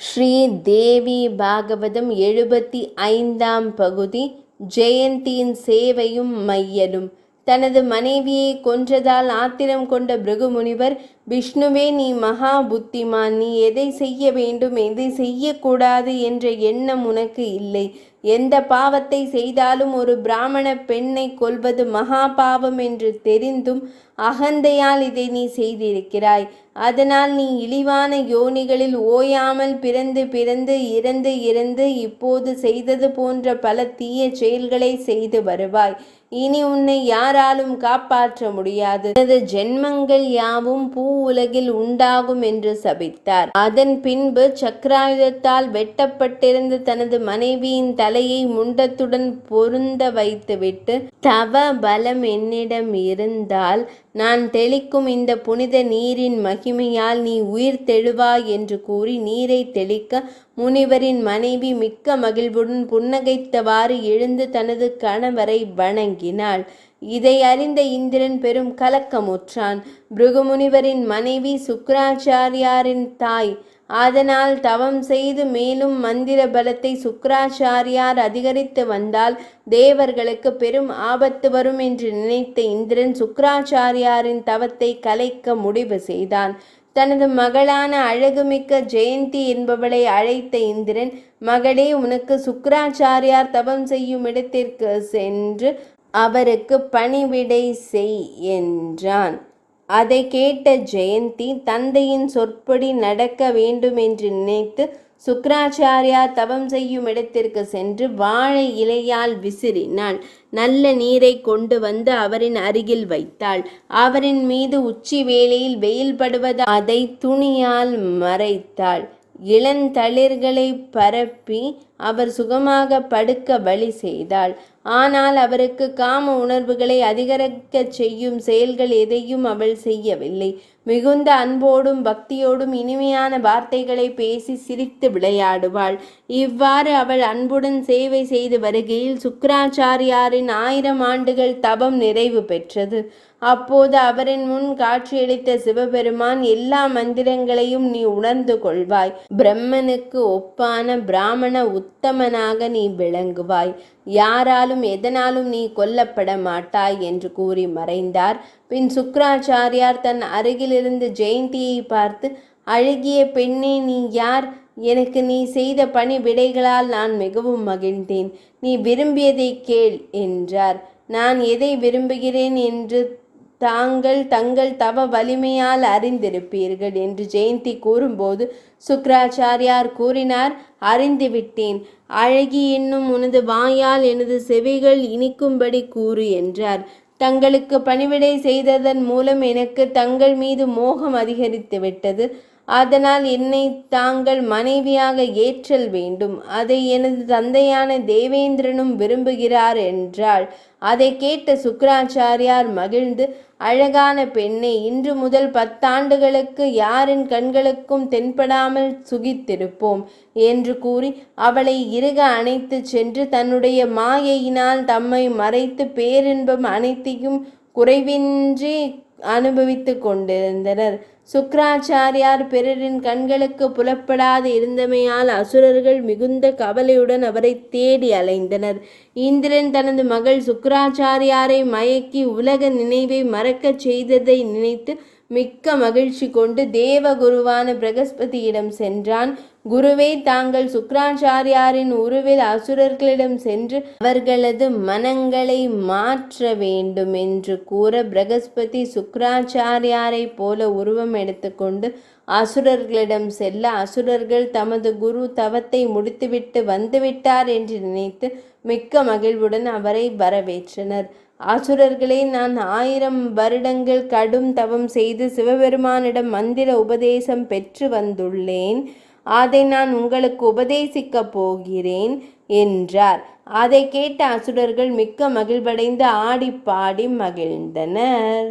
ஸ்ரீ தேவி பாகவதம் 75ஆம் பகுதி. ஜெயந்தியின் சேவையும் மையலும். தனது மனைவியை கொன்றதால் ஆத்திரம் கொண்ட பிருகு முனிவர், விஷ்ணுவே, நீ மகா புத்திமான். நீ எதை செய்ய வேண்டும், எதை செய்யக்கூடாது என்ற எண்ணம் உனக்கு இல்லை. எந்த பாவத்தை செய்தாலும் ஒரு பிராமண பெண்ணை கொல்வது மகா பாவம் என்று தெரிந்தும் அகந்தையால் இதை நீ செய்திருக்கிறாய். அதனால் நீ இழிவான யோனிகளில் ஓயாமல் பிறந்து பிறந்து இறந்து இறந்து இப்போது செய்தது போன்ற பல தீய செயல்களை செய்து வருவாய். இனி உன்னை யாராலும் காப்பாற்ற முடியாது. எனது ஜென்மங்கள் யாவும் பூ உலகில் உண்டாகும் என்று சபித்தார். அதன் பின்பு சக்கராயுதத்தால் வெட்டப்பட்டிருந்த தனது மனைவியின் தலையை முண்டத்துடன் பொருந்த வைத்துவிட்டு, தவ பலம் என்னிடம் இருந்தால் நான் தெளிக்கும் இந்த புனித நீரின் மகிமையால் நீ உயிர் தெழுவாய் என்று கூறி நீரை தெளிக்க முனிவரின் மனைவி மிக்க மகிழ்வுடன் புன்னகைத்தவாறு எழுந்து தனது கணவரை வணங்கினாள். இதை அறிந்த இந்திரன் பெரும் கலக்கமுற்றான். பிருகு முனிவரின் மனைவி சுக்கிராச்சாரியாரின் தாய். அதனால் தவம் செய்து மேலும் மந்திர பலத்தை சுக்கிராச்சாரியார் அதிகரித்து வந்தால் தேவர்களுக்கு பெரும் ஆபத்து வரும் என்று நினைத்த இந்திரன் சுக்கிராச்சாரியாரின் தவத்தை கலைக்க முடிவு செய்தான். தனது மகளான அழகுமிக்க ஜெயந்தி என்பவளை அழைத்த இந்திரன், மகளே, உனக்கு சுக்கிராச்சாரியார் தவம் செய்யும் இடத்திற்கு சென்று அவருக்கு பணிவிடை செய் என்றான். அதை கேட்ட ஜெயந்தி தந்தையின் சொற்படி நடக்க வேண்டும் என்று நினைத்து சுக்கிராச்சாரியார் தவம் செய்யும் இடத்திற்கு சென்று வாழை இலையால் விசிறினாள். நல்ல நீரை கொண்டு வந்து அவரின் அருகில் வைத்தாள். அவரின் மீது உச்சி வேளையில் வெயில் படுவதால் அதை துணியால் மறைத்தாள். இளந்தளிர்களை பரப்பி அவர் சுகமாக படுக்க வழி செய்தாள். ஆனால் அவருக்கு காம உணர்வுகளை அதிகரிக்க செய்யும் செயல்கள் எதையும் அவள் செய்யவில்லை. மிகுந்த அன்போடும் பக்தியோடும் இனிமையான வார்த்தைகளை பேசி சிரித்து விளையாடுவாள். இவ்வாறு அவள் அன்புடன் சேவை செய்து வருகையில் சுக்கிராச்சாரியாரின் 1000 ஆண்டுகள் தபம் நிறைவு பெற்றது. அப்போது அவரின் முன் காட்சியளித்த சிவபெருமான், எல்லா மந்திரங்களையும் நீ உணர்ந்து கொள்வாய். பிரம்மனுக்கு ஒப்பான பிராமண உத்தமனாக நீ விளங்குவாய். யாராலும் எதனாலும் நீ கொல்லப்பட மாட்டாய் என்று கூறி மறைந்தார். பின் சுக்கிராச்சாரியார் தன் அருகிலிருந்து ஜெயந்தியை பார்த்து, அழகிய பெண்ணே, நீ யார்? எனக்கு நீ செய்த பணி விடைகளால் நான் மிகவும் மகிழ்ந்தேன். நீ விரும்பியதை கேள் என்றார். நான் எதை விரும்புகிறேன் என்று தங்கள் தவ வலிமையால் அறிந்திருப்பீர்கள் என்று ஜெயந்தி கூறும்போது சுக்கிராச்சாரியார் கூறினார், அறிந்துவிட்டேன். அழகி என்னும் உனது வாயால் எனது செவிகள் இனிக்கும்படி கூறு என்றார். தங்களுக்கு பணிவிடை செய்ததன் மூலம் எனக்கு தங்கள் மீது மோகம் அதிகரித்து விட்டது. அதனால் என்னை தாங்கள் மனைவியாக ஏற்றல் வேண்டும். அதை எனது தந்தையான தேவேந்திரனும் விரும்புகிறார் என்றாள். அதை கேட்ட சுக்கிராச்சாரியார் மகிழ்ந்து, அழகான பெண்ணே, இன்று முதல் 10 ஆண்டுகளுக்கு யாரின் கண்களுக்கும் தென்படாமல் சுகித்திருப்போம் என்று கூறி அவளை இறுக அணைத்து சென்று தன்னுடைய மாயையினால் தம்மை மறைத்து பேரின்பம் அனைத்தையும் குறைவின்றி அனுபவித்து கொண்டிருந்தனர். சுக்கிராச்சாரியார் பிறரின் கண்களுக்கு புலப்படாது இருந்தமையால் அசுரர்கள் மிகுந்த கவலையுடன் அவரை தேடி அலைந்தனர். இந்திரன் தனது மகள் சுக்கிராச்சாரியாரை மயக்கி உலக நினைவை மறக்கச் செய்ததை நினைத்து மிக்க மகிழ்ச்சி கொண்டு தேவகுருவான பிரகஸ்பதியிடம் சென்றான். குருவே, தாங்கள் சுக்கிராச்சாரியாரின் உருவில் அசுரர்களிடம் சென்று அவர்களது மனங்களை மாற்ற வேண்டும் என்று கூற, பிரகஸ்பதி சுக்கிராச்சாரியாரை போல உருவம் எடுத்துக்கொண்டு அசுரர்களிடம் செல்ல, அசுரர்கள் தமது குரு தவத்தை முடித்துவிட்டு வந்துவிட்டார் என்று நினைத்து மிக்க மகிழ்வுடன் அவரை வரவேற்றனர். அசுரர்களே, நான் 1000 வருடங்கள் கடும் தவம் செய்து சிவபெருமானிடம் மந்திர உபதேசம் பெற்று வந்துள்ளேன். அதை நான் உங்களுக்கு உபதேசிக்கப் போகிறேன் என்றார். அதை கேட்ட அசுரர்கள் மிக்க மகிழ்வடைந்து ஆடி பாடி மகிழ்ந்தனர்.